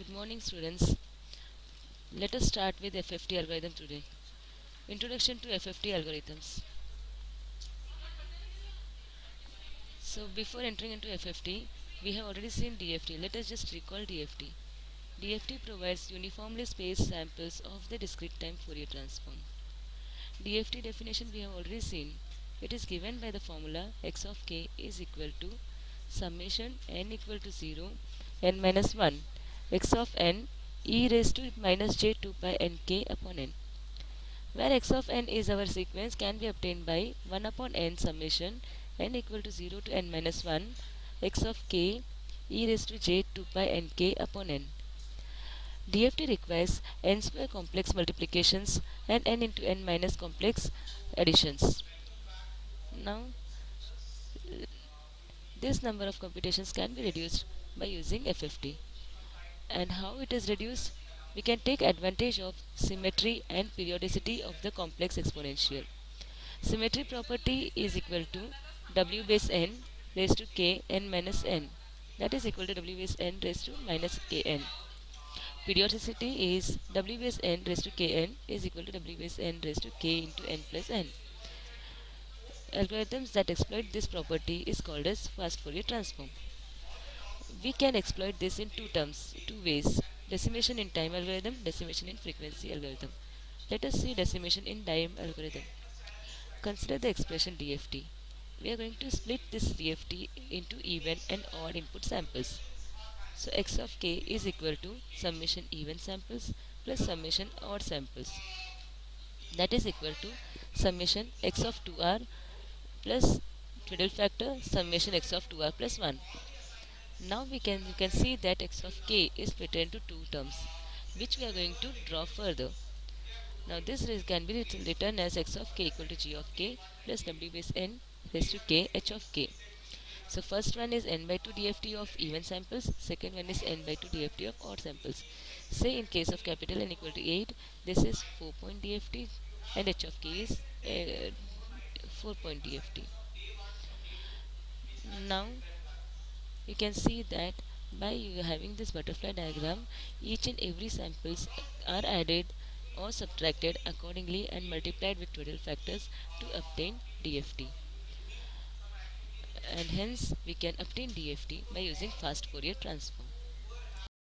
Good morning, students. Let us start with FFT algorithm today. Introduction to FFT algorithms. So, before entering into FFT, we have already seen DFT. Let us just recall DFT. DFT provides uniformly spaced samples of the discrete time Fourier transform. DFT definition we have already seen. It is given by the formula x of k is equal to summation n equal to 0 n minus 1 x of n e raised to minus j 2 pi n k upon n, where x of n is our sequence can be obtained by 1 upon n summation n equal to 0 to n minus 1 x of k e raised to j 2 pi n k upon n. DFT requires n square complex multiplications and n into n minus complex additions. Now, this number of computations can be reduced by using FFT. And how it is reduced? We can take advantage of symmetry and periodicity of the complex exponential. Symmetry property is equal to w base n raised to k n minus n, that is equal to w base n raised to minus kn. Periodicity is w base n raised to kn is equal to w base n raised to k into n plus n. Algorithms that exploit this property is called as fast Fourier transform. We can exploit this in two ways: decimation in time algorithm, decimation in frequency algorithm. Let us see decimation in time algorithm. Consider the expression DFT. We are going to split this DFT into even and odd input samples. So x of k is equal to summation even samples plus summation odd samples, that is equal to summation x of 2r plus twiddle factor summation x of 2r plus 1. Now you can see that x of k is split into two terms, which we are going to draw further. Now this can be written as x of k equal to g of k plus w base n raised to k h of k. So first one is n by 2 DFT of even samples, second one is n by 2 DFT of odd samples. Say in case of capital N equal to 8, this is 4 point DFT and h of k is 4 point DFT. Now you can see that by having this butterfly diagram, each and every samples are added or subtracted accordingly and multiplied with twiddle factors to obtain DFT. And hence we can obtain DFT by using fast Fourier transform.